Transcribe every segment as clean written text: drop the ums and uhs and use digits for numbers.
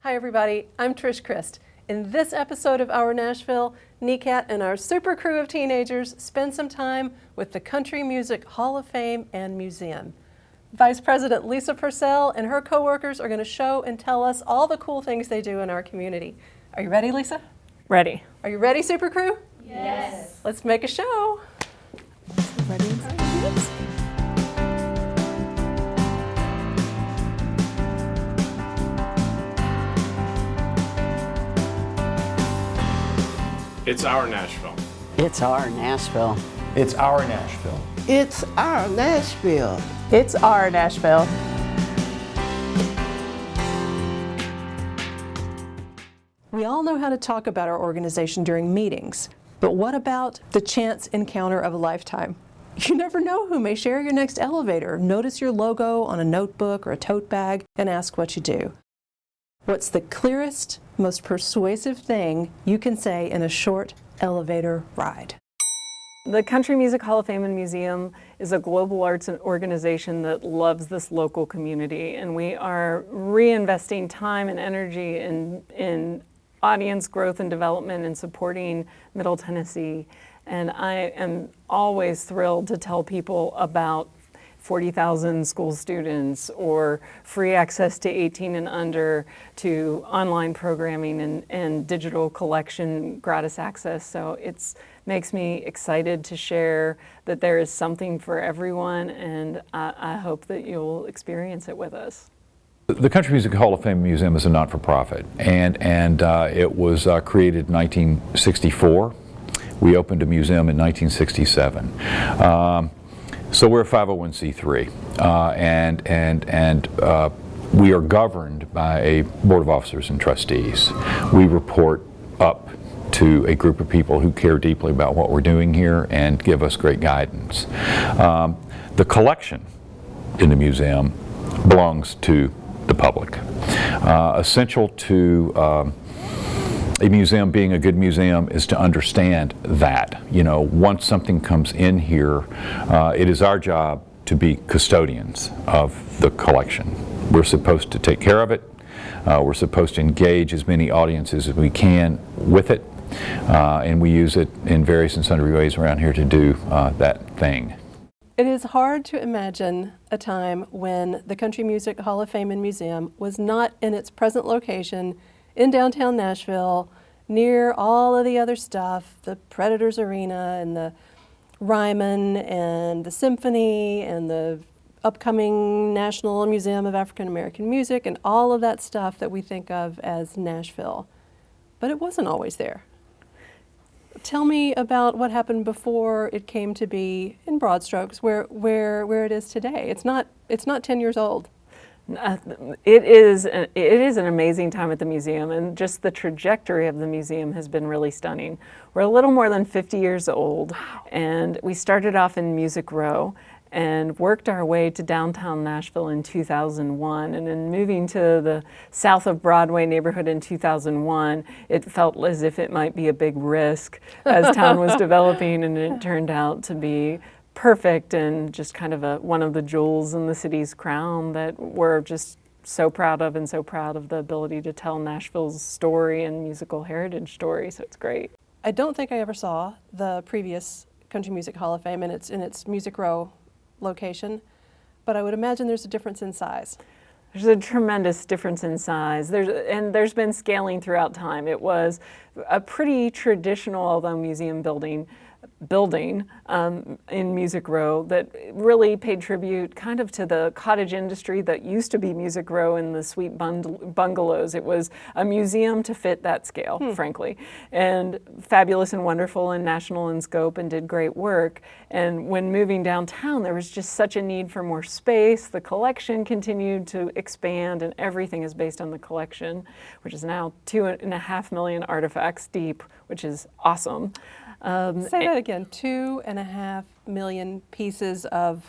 Hi everybody, I'm Trish Christ. In this episode of Our Nashville, NECAT and our super crew of teenagers spend some time with the Country Music Hall of Fame and Museum. Vice President Lisa Purcell and her co-workers are going to show and tell us all the cool things they do in our community. Are you ready, Lisa? Ready. Are you ready, super crew? Yes. Let's make a show. Ready? It's our Nashville. It's our Nashville. It's our Nashville. It's our Nashville. It's our Nashville. We all know how to talk about our organization during meetings, but what about the chance encounter of a lifetime? You never know who may share your next elevator, notice your logo on a notebook or a tote bag, and ask what you do. What's the clearest, most persuasive thing you can say in a short elevator ride? The Country Music Hall of Fame and Museum is a global arts organization that loves this local community, and we are reinvesting time and energy in audience growth and development and supporting Middle Tennessee. And I am always thrilled to tell people about 40,000 school students or free access to 18 and under, to online programming and digital collection gratis access. So it makes me excited to share that there is something for everyone, and I hope that you'll experience it with us. The Country Music Hall of Fame Museum is a not-for-profit, and it was created in 1964. We opened a museum in 1967. So we're a 501c3, and we are governed by a board of officers and trustees. We report up to a group of people who care deeply about what we're doing here and give us great guidance. The collection in the museum belongs to the public. Essential to a museum being a good museum is to understand that, once something comes in here, it is our job to be custodians of the collection. We're supposed to take care of it. We're supposed to engage as many audiences as we can with it, and we use it in various and sundry ways around here to do that thing. It is hard to imagine a time when the Country Music Hall of Fame and Museum was not in its present location in downtown Nashville, near all of the other stuff, the Predators Arena and the Ryman and the Symphony and the upcoming National Museum of African American Music and all of that stuff that we think of as Nashville. But it wasn't always there. Tell me about what happened before it came to be, in broad strokes, where it is today. It's not 10 years old. It is an amazing time at the museum, and just the trajectory of the museum has been really stunning. We're a little more than 50 years old, and we started off in Music Row and worked our way to downtown Nashville in 2001, and then moving to the south of Broadway neighborhood in 2001, it felt as if it might be a big risk as town was developing, and it turned out to be perfect and just kind of one of the jewels in the city's crown that we're just so proud of, and so proud of the ability to tell Nashville's story and musical heritage story, so it's great. I don't think I ever saw the previous Country Music Hall of Fame in its Music Row location, but I would imagine there's a difference in size. There's a tremendous difference in size. There's been scaling throughout time. It was a pretty traditional, although museum building in Music Row that really paid tribute kind of to the cottage industry that used to be Music Row in the sweet bungalows. It was a museum to fit that scale, frankly, and fabulous and wonderful and national in scope and did great work. And when moving downtown, there was just such a need for more space. The collection continued to expand, and everything is based on the collection, which is now 2.5 million artifacts deep, which is awesome. Say that again, 2.5 million pieces of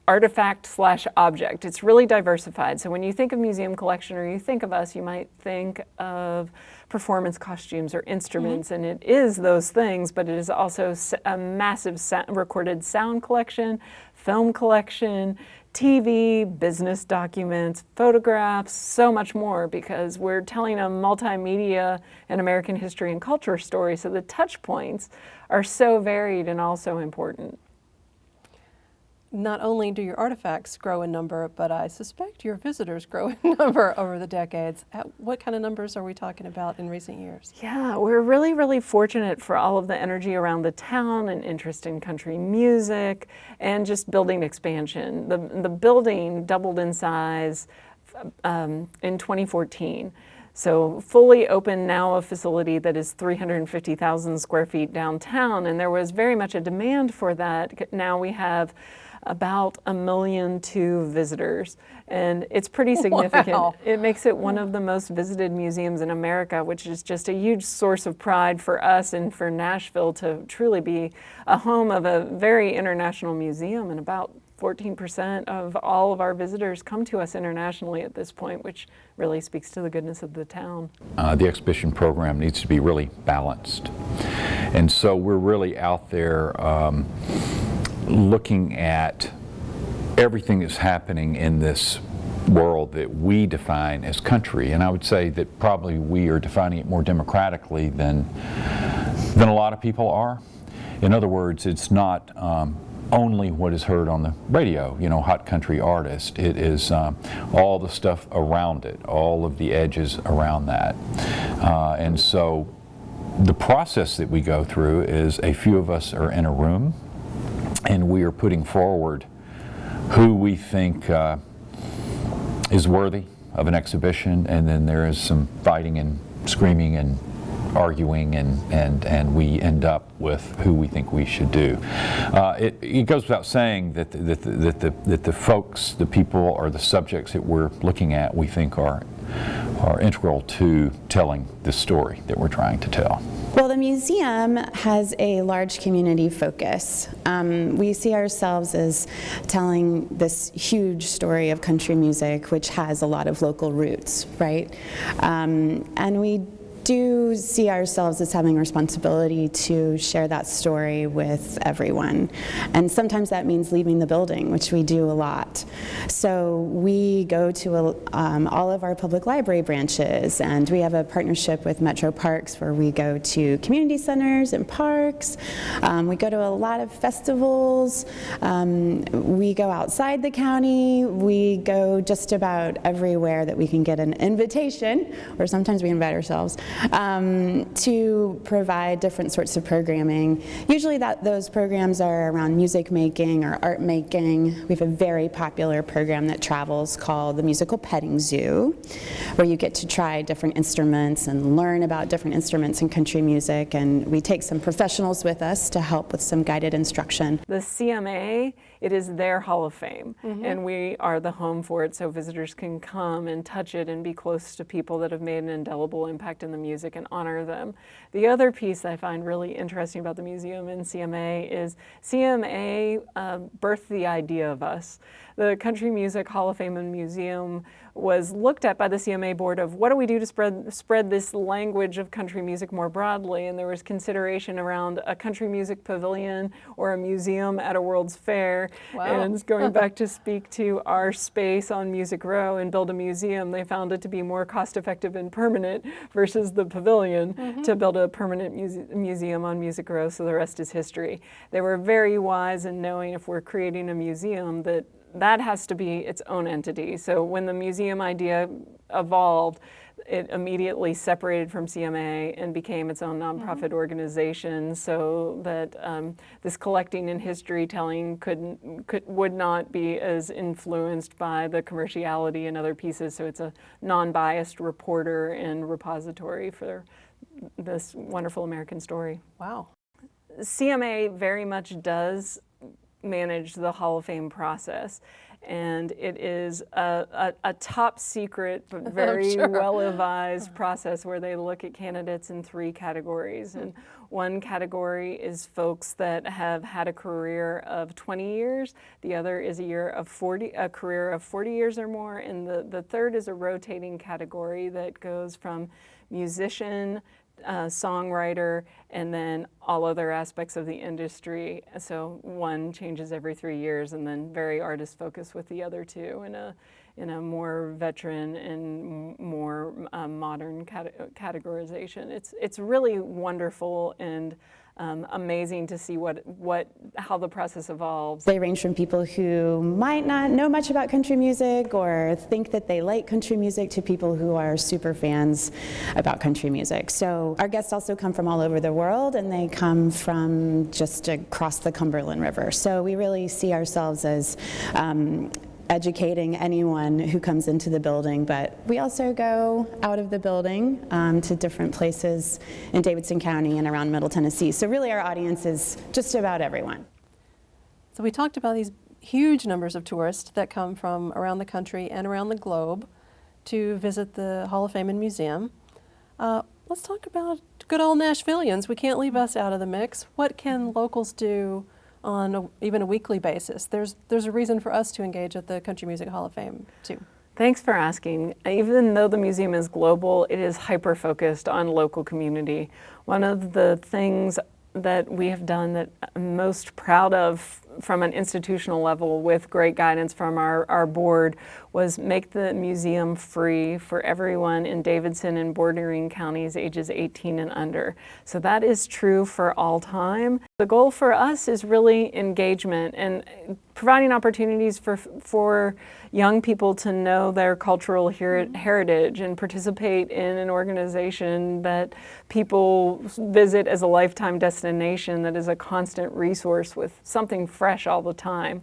artifact / object. It's really diversified. So when you think of museum collection or you think of us, you might think of performance costumes or instruments, and it is those things, but it is also a massive recorded sound collection, film collection, TV, business documents, photographs, so much more, because we're telling a multimedia and American history and culture story, so the touch points are so varied and also important. Not only do your artifacts grow in number, but I suspect your visitors grow in number over the decades. What kind of numbers are we talking about in recent years? Yeah, we're really, really fortunate for all of the energy around the town and interest in country music and just building expansion. The building doubled in size in 2014. So fully open now, a facility that is 350,000 square feet downtown, and there was very much a demand for that. Now we have about 1.2 million visitors, and it's pretty significant. Wow. It makes it one of the most visited museums in America, which is just a huge source of pride for us and for Nashville to truly be a home of a very international museum. And about 14% of all of our visitors come to us internationally at this point, which really speaks to the goodness of the town. The exhibition program needs to be really balanced. And so we're really out there looking at everything that's happening in this world that we define as country. And I would say that probably we are defining it more democratically than a lot of people are. In other words, it's not only what is heard on the radio, you know, hot country artist. It is all the stuff around it, all of the edges around that. And so the process that we go through is a few of us are in a room and we are putting forward who we think is worthy of an exhibition, and then there is some fighting and screaming and arguing, and we end up with who we think we should do. It goes without saying that the folks, the people, or the subjects that we're looking at, we think are integral to telling the story that we're trying to tell. Well, the museum has a large community focus. We see ourselves as telling this huge story of country music, which has a lot of local roots, right? And we do see ourselves as having a responsibility to share that story with everyone. And sometimes that means leaving the building, which we do a lot. So we go to all of our public library branches, and we have a partnership with Metro Parks where we go to community centers and parks. We go to a lot of festivals. We go outside the county. We go just about everywhere that we can get an invitation, or sometimes we invite ourselves, to provide different sorts of programming. Usually those programs are around music making or art making. We have a very popular program that travels called the Musical Petting Zoo, where you get to try different instruments and learn about different instruments in country music, and we take some professionals with us to help with some guided instruction. The CMA, it is their Hall of Fame, and we are the home for it, so visitors can come and touch it and be close to people that have made an indelible impact in the music and honor them. The other piece I find really interesting about the museum and CMA is CMA birthed the idea of us. The Country Music Hall of Fame and Museum was looked at by the CMA board of what do we do to spread this language of country music more broadly, and there was consideration around a country music pavilion or a museum at a World's Fair. Wow. And going back to speak to our space on Music Row and build a museum, they found it to be more cost effective and permanent versus the pavilion to build a permanent museum on Music Row, so the rest is history. They were very wise in knowing if we're creating a museum that has to be its own entity. So when the museum idea evolved, it immediately separated from CMA and became its own nonprofit organization, so that this collecting and history telling would not be as influenced by the commerciality and other pieces. So it's a non-biased reporter and repository for this wonderful American story. Wow. CMA very much does manage the Hall of Fame process, and it is a top secret but very well advised process where they look at candidates in 3 categories. And one category is folks that have had a career of 20 years, the other is a career of 40 years or more, and the third is a rotating category that goes from musician songwriter, and then all other aspects of the industry. So one changes every 3 years, and then very artist focused with the other two in a more veteran and more modern categorization. It's really wonderful and amazing to see how the process evolves. They range from people who might not know much about country music or think that they like country music to people who are super fans about country music. So our guests also come from all over the world, and they come from just across the Cumberland River. So we really see ourselves as educating anyone who comes into the building, but we also go out of the building to different places in Davidson County and around Middle Tennessee. So really our audience is just about everyone. So we talked about these huge numbers of tourists that come from around the country and around the globe to visit the Hall of Fame and Museum. Let's talk about good old Nashvillians. We can't leave us out of the mix. What can locals do on even a weekly basis? There's a reason for us to engage at the Country Music Hall of Fame too. Thanks for asking. Even though the museum is global, it is hyper-focused on local community. One of the things that we have done that I'm most proud of from an institutional level with great guidance from our board was make the museum free for everyone in Davidson and bordering counties ages 18 and under. So that is true for all time. The goal for us is really engagement and providing opportunities for young people to know their cultural heritage and participate in an organization that people visit as a lifetime destination that is a constant resource with something fresh all the time.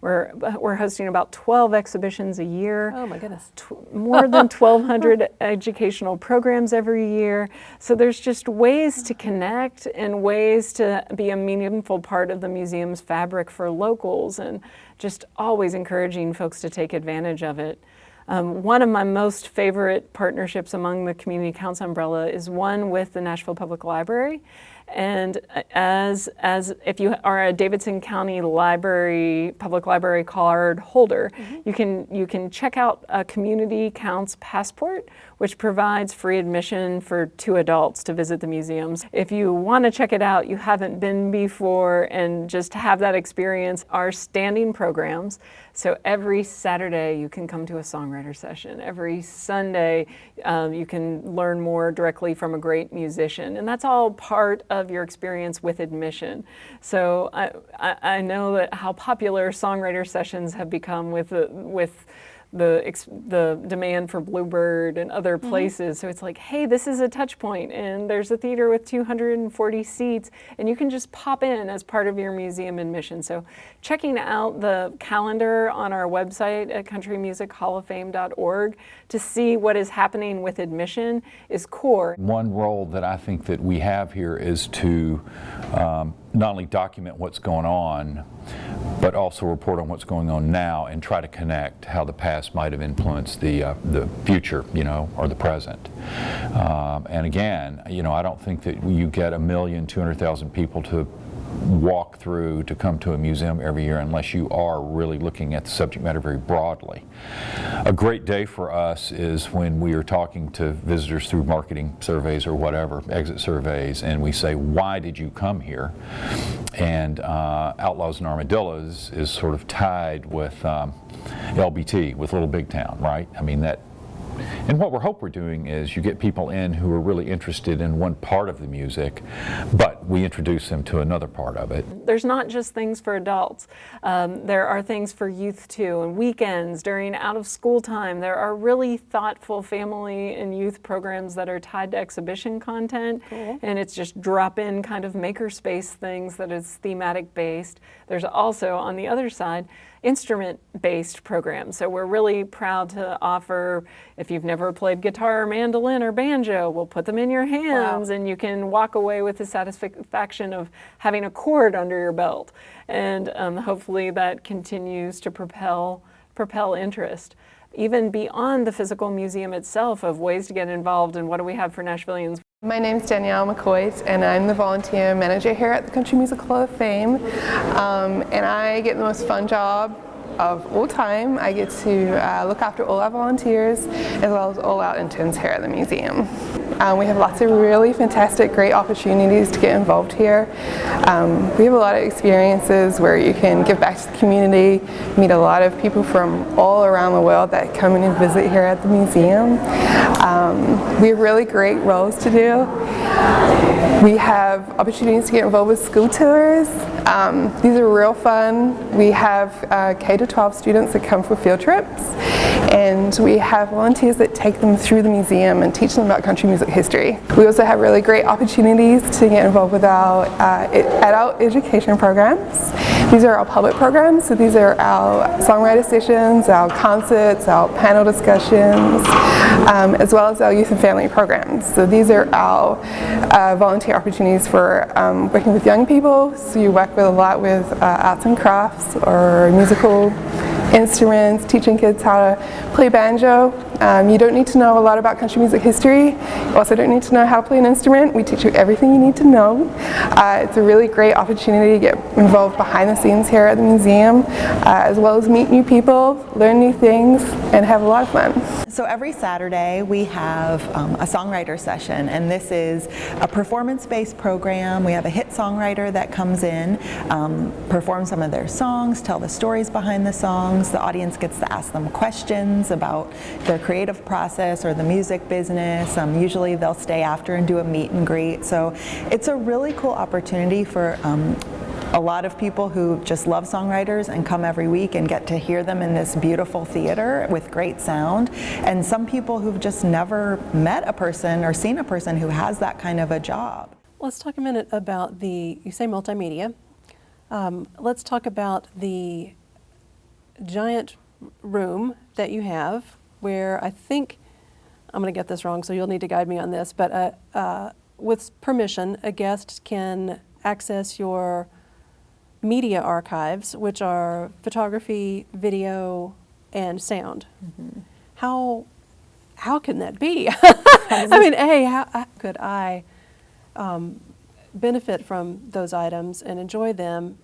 We're hosting about 12 exhibitions a year. Oh my goodness. More than 1,200 educational programs every year. So there's just ways to connect and ways to be a meaningful part of the museum's fabric for locals, and just always encouraging folks to take advantage of it. One of my most favorite partnerships among the Community Accounts umbrella is one with the Nashville Public Library. And as if you are a Davidson County Public Library card holder, you can check out a Community Counts Passport, which provides free admission for 2 adults to visit the museums. If you want to check it out, you haven't been before, and just have that experience, our standing programs. So every Saturday you can come to a songwriter session. Every Sunday you can learn more directly from a great musician, and that's all part of your experience with admission. So I know that how popular songwriter sessions have become with the demand for Bluebird and other places. So it's like, hey, this is a touch point, and there's a theater with 240 seats, and you can just pop in as part of your museum admission. So checking out the calendar on our website at countrymusichallofame.org to see what is happening with admission is core. One role that I think that we have here is to not only document what's going on, but also report on what's going on now and try to connect how the past might have influenced the future, or the present. And again, I don't think that you get 1,200,000 people to walk through to come to a museum every year unless you are really looking at the subject matter very broadly. A great day for us is when we are talking to visitors through marketing surveys or whatever, exit surveys, and we say, why did you come here? And Outlaws and Armadillos is sort of tied with LBT, with Little Big Town, right? I mean, and what we're doing is you get people in who are really interested in one part of the music, but we introduce them to another part of it. There's not just things for adults. There are things for youth too, and weekends, during out of school time. There are really thoughtful family and youth programs that are tied to exhibition content. Cool. And it's just drop-in kind of makerspace things that is thematic based. There's also, on the other side, instrument-based programs. So we're really proud to offer, if you've never played guitar or mandolin or banjo, we'll put them in your hands. Wow. And you can walk away with the satisfaction of having a chord under your belt. And hopefully that continues to propel interest. Even beyond the physical museum itself, of ways to get involved and what do we have for Nashvillians. My name is Danielle McCoy, and I'm the volunteer manager here at the Country Music Hall of Fame. And I get the most fun job of all time. I get to look after all our volunteers as well as all our interns here at the museum. We have lots of really fantastic, great opportunities to get involved here. We have a lot of experiences where you can give back to the community, meet a lot of people from all around the world that come in and visit here at the museum. We have really great roles to do. We have opportunities to get involved with school tours. These are real fun. We have K-12 students that come for field trips, and we have volunteers that take them through the museum and teach them about country music history. We also have really great opportunities to get involved with our adult education programs. These are our public programs, so these are our songwriter sessions, our concerts, our panel discussions, as well as our youth and family programs. So these are our volunteer opportunities for working with young people. So you work with a lot with arts and crafts or musical instruments, teaching kids how to play banjo. You don't need to know a lot about country music history. You also don't need to know how to play an instrument. We teach you everything you need to know. It's a really great opportunity to get involved behind the scenes here at the museum, as well as meet new people, learn new things, and have a lot of fun. So every Saturday we have a songwriter session, and this is a performance-based program. We have a hit songwriter that comes in, perform some of their songs, tell the stories behind the songs. The audience gets to ask them questions about their creative process or the music business. Usually they'll stay after and do a meet and greet. So it's a really cool opportunity for a lot of people who just love songwriters and come every week and get to hear them in this beautiful theater with great sound, and some people who've just never met a person or seen a person who has that kind of a job. Let's talk a minute about you say multimedia. Let's talk about the giant room that you have where I think, I'm going to get this wrong, so you'll need to guide me on this, but with permission, a guest can access your media archives, which are photography, video, and sound. Mm-hmm. How can that be? I mean, how could I benefit from those items and enjoy them,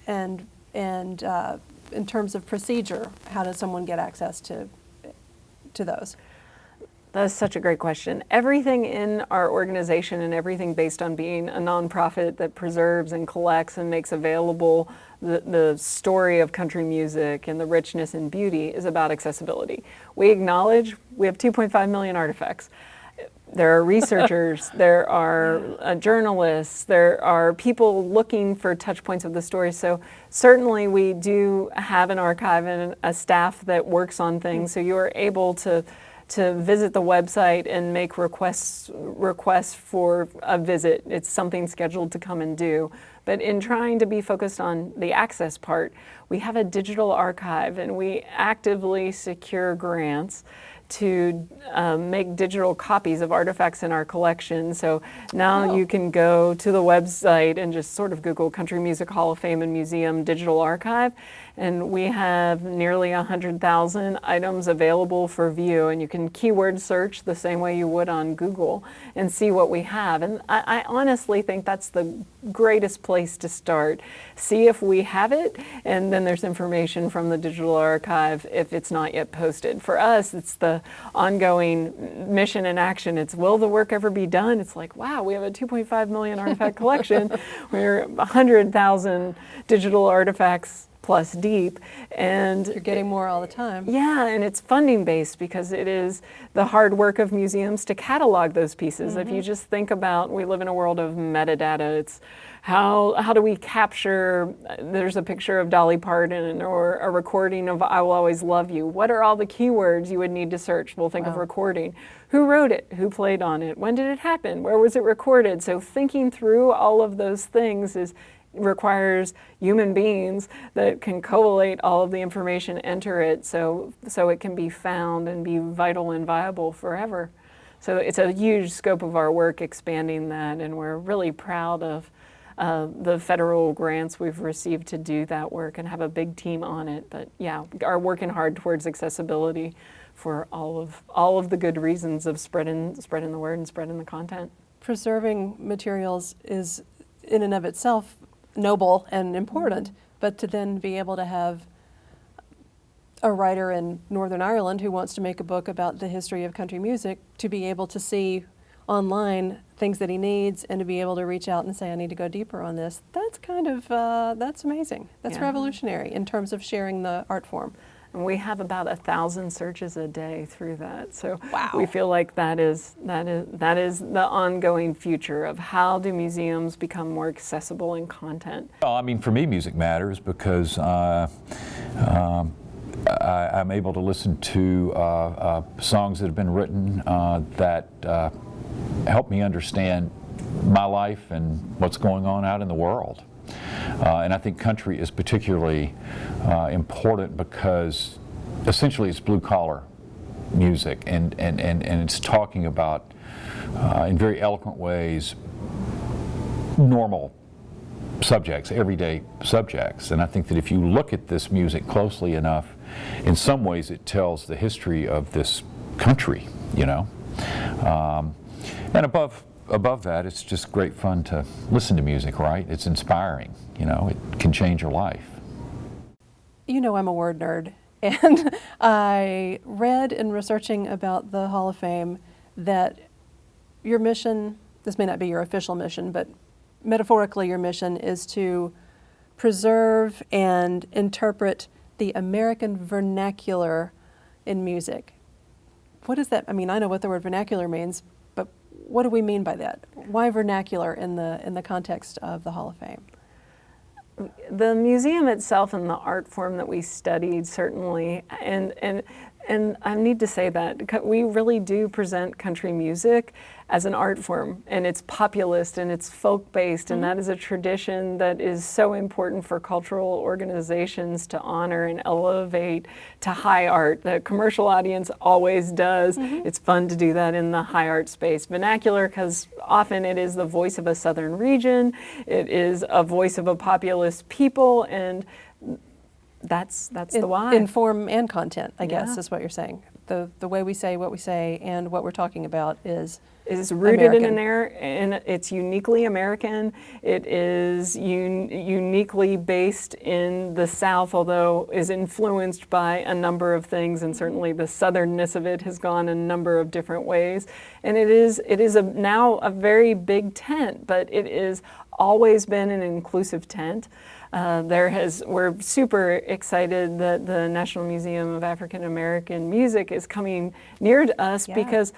and in terms of procedure, how does someone get access to those? That's such a great question. Everything in our organization and everything based on being a nonprofit that preserves and collects and makes available the story of country music and the richness and beauty is about accessibility. We acknowledge we have 2.5 million artifacts. There are researchers, there are journalists, there are people looking for touch points of the story. So certainly we do have an archive and a staff that works on things, so you are able to visit the website and make requests for a visit. It's something scheduled to come and do. But in trying to be focused on the access part, we have a digital archive, and we actively secure grants to make digital copies of artifacts in our collection. So now you can go to the website and just sort of Google Country Music Hall of Fame and Museum Digital Archive, and we have nearly 100,000 items available for view, and you can keyword search the same way you would on Google and see what we have. And I honestly think that's the greatest place to start. See if we have it, and then there's information from the digital archive if it's not yet posted. For us, it's the ongoing mission and action. It's, will the work ever be done? It's like, wow, we have a 2.5 million artifact collection. We're 100,000 digital artifacts plus deep, and you're getting more all the time. Yeah, and it's funding based because it is the hard work of museums to catalog those pieces. Mm-hmm. If you just think about, we live in a world of metadata. It's how do we capture, there's a picture of Dolly Parton or a recording of I Will Always Love You. What are all the keywords you would need to search? We'll think of recording. Who wrote it? Who played on it? When did it happen? Where was it recorded? So thinking through all of those things requires human beings that can collate all of the information, enter it, so it can be found and be vital and viable forever. So it's a huge scope of our work expanding that, and we're really proud of the federal grants we've received to do that work and have a big team on it. But yeah, are working hard towards accessibility for all of the good reasons of spreading the word and spreading the content. Preserving Materials is in and of itself noble and important, but to then be able to have a writer in Northern Ireland who wants to make a book about the history of country music, to be able to see online things that he needs, and to be able to reach out and say, I need to go deeper on this, that's kind of, that's amazing. That's Yeah. revolutionary in terms of sharing the art form. And we have about 1,000 searches a day through that. So Wow. we feel like that is the ongoing future of how do museums become more accessible in content. I mean, for me, music matters because I'm able to listen to songs that have been written that help me understand my life and what's going on out in the world. And I think country is particularly important because essentially it's blue-collar music, and it's talking about, in very eloquent ways, normal subjects, everyday subjects. And I think that if you look at this music closely enough, in some ways it tells the history of this country, you know. And above that, it's just great fun to listen to music, right? It's inspiring, you know, it can change your life. You know I'm a word nerd, and I read in researching about the Hall of Fame that your mission, this may not be your official mission, but metaphorically your mission is to preserve and interpret the American vernacular in music. What does that, I mean, I know what the word vernacular means, but what do we mean by that? Why vernacular in the context of the Hall of Fame? The museum itself and the art form that we studied certainly, and I need to say that we really do present country music as an art form, and it's populist and it's folk-based, and that is a tradition that is so important for cultural organizations to honor and elevate to high art. The commercial audience always does. It's fun to do that in the high art space. Vernacular, because often it is the voice of a southern region, it is a voice of a populist people, and that's the why. In form and content, I guess, Yeah. is what you're saying. The way we say what we say and what we're talking about is rooted American. in an era, and it's uniquely American. It is uniquely based in the South, although is influenced by a number of things, and certainly the southernness of it has gone a number of different ways. And it is now a very big tent, but it has always been an inclusive tent. We're super excited that the National Museum of African American Music is coming near to us because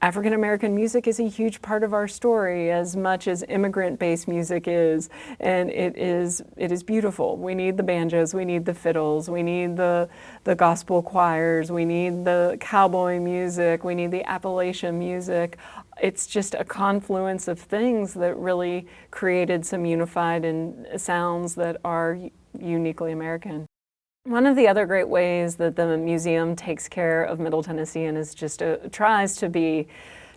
African American music is a huge part of our story, as much as immigrant-based music is, and it is beautiful. We need the banjos, we need the fiddles, we need the gospel choirs, we need the cowboy music, we need the Appalachian music. It's just a confluence of things that really created some unified sounds that are uniquely American. One of the other great ways that the museum takes care of Middle Tennessee and is just tries to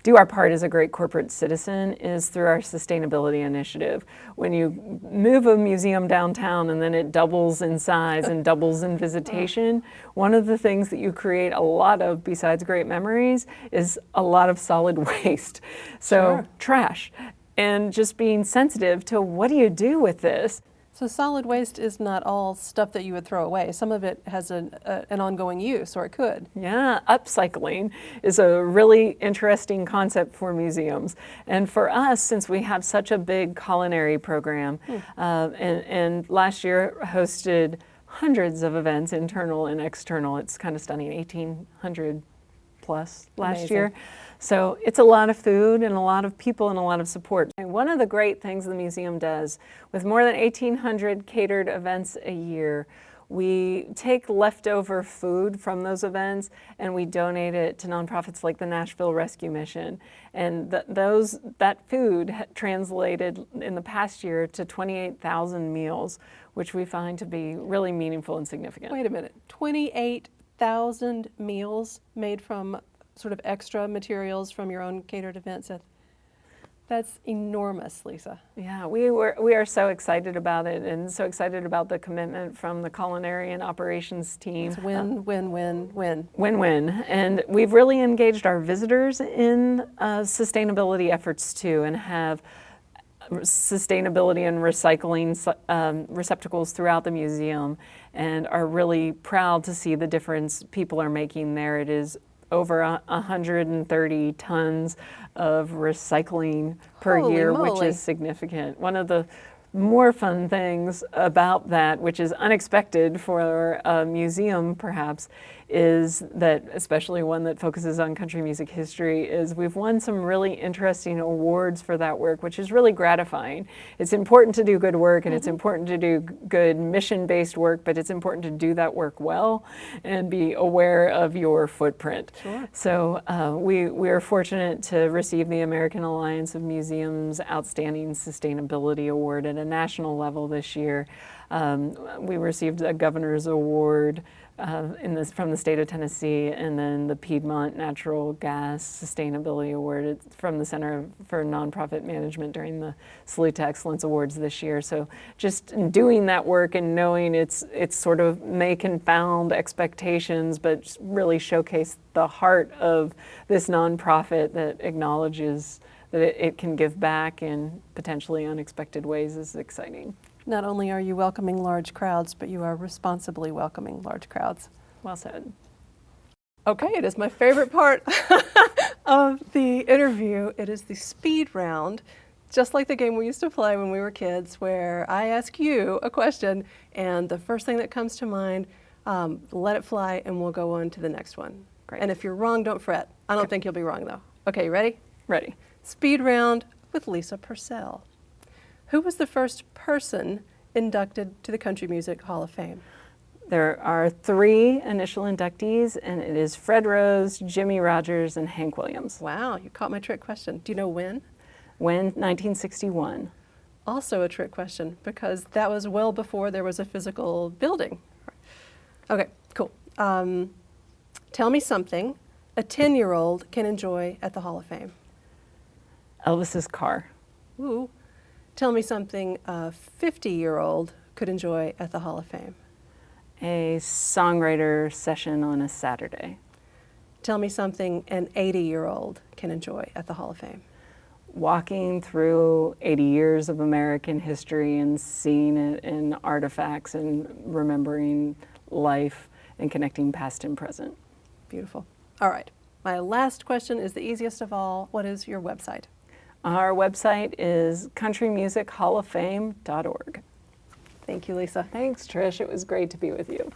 do our part as a great corporate citizen is through our sustainability initiative. When you move a museum downtown and then it doubles in size and doubles in visitation, one of the things that you create a lot of, besides great memories, is a lot of solid waste. So trash, and just being sensitive to what do you do with this? So solid waste is not all stuff that you would throw away. Some of it has an ongoing use, or it could. Yeah, upcycling is a really interesting concept for museums. And for us, since we have such a big culinary program, and last year hosted hundreds of events, internal and external, it's kind of stunning, 1,800 plus last Amazing. year. So it's a lot of food and a lot of people and a lot of support. And one of the great things the museum does, with more than 1,800 catered events a year, we take leftover food from those events and we donate it to nonprofits like the Nashville Rescue Mission. And that food translated in the past year to 28,000 meals, which we find to be really meaningful and significant. Wait a minute, 28,000 meals made from sort of extra materials from your own catered events. That's enormous, Lisa. Yeah, we are so excited about it, and so excited about the commitment from the culinary and operations team. It's win, win, win, win. Win-win. And we've really engaged our visitors in sustainability efforts too, and have sustainability and recycling receptacles throughout the museum, and are really proud to see the difference people are making there. It is over 130 tons of recycling per Holy year, which moly. is significant. One of the more fun things about that, which is unexpected for a museum perhaps, is that, especially one that focuses on country music history, is we've won some really interesting awards for that work, which is really gratifying. It's important to do good work, and it's important to do good mission-based work, but it's important to do that work well and be aware of your footprint. Sure. So we are fortunate to receive the American Alliance of Museums Outstanding Sustainability Award at a national level this year. We received a governor's award from the state of Tennessee, and then the Piedmont Natural Gas Sustainability Award from the Center for Nonprofit Management during the Salute to Excellence Awards this year. So just doing that work and knowing it's sort of may confound expectations, but really showcase the heart of this nonprofit that acknowledges that it can give back in potentially unexpected ways is exciting. Not only are you welcoming large crowds, but you are responsibly welcoming large crowds. Well said. Okay, it is my favorite part of the interview. It is the speed round, just like the game we used to play when we were kids, where I ask you a question, and the first thing that comes to mind, let it fly, and we'll go on to the next one. Great. And if you're wrong, don't fret. I don't think you'll be wrong, though. Okay, you ready? Ready. Speed round with Lisa Purcell. Who was the first person inducted to the Country Music Hall of Fame? There are 3 initial inductees, and it is Fred Rose, Jimmy Rogers, and Hank Williams. Wow, you caught my trick question. Do you know when? When? 1961. Also a trick question, because that was well before there was a physical building. Okay, cool. Tell me something a 10-year-old can enjoy at the Hall of Fame. Elvis's car. Ooh. Tell me something a 50-year-old could enjoy at the Hall of Fame. A songwriter session on a Saturday. Tell me something an 80-year-old can enjoy at the Hall of Fame. Walking through 80 years of American history and seeing it in artifacts and remembering life and connecting past and present. Beautiful. All right. My last question is the easiest of all. What is your website? Our website is countrymusichall-of-fame.org. Thank you, Lisa. Thanks, Trish. It was great to be with you.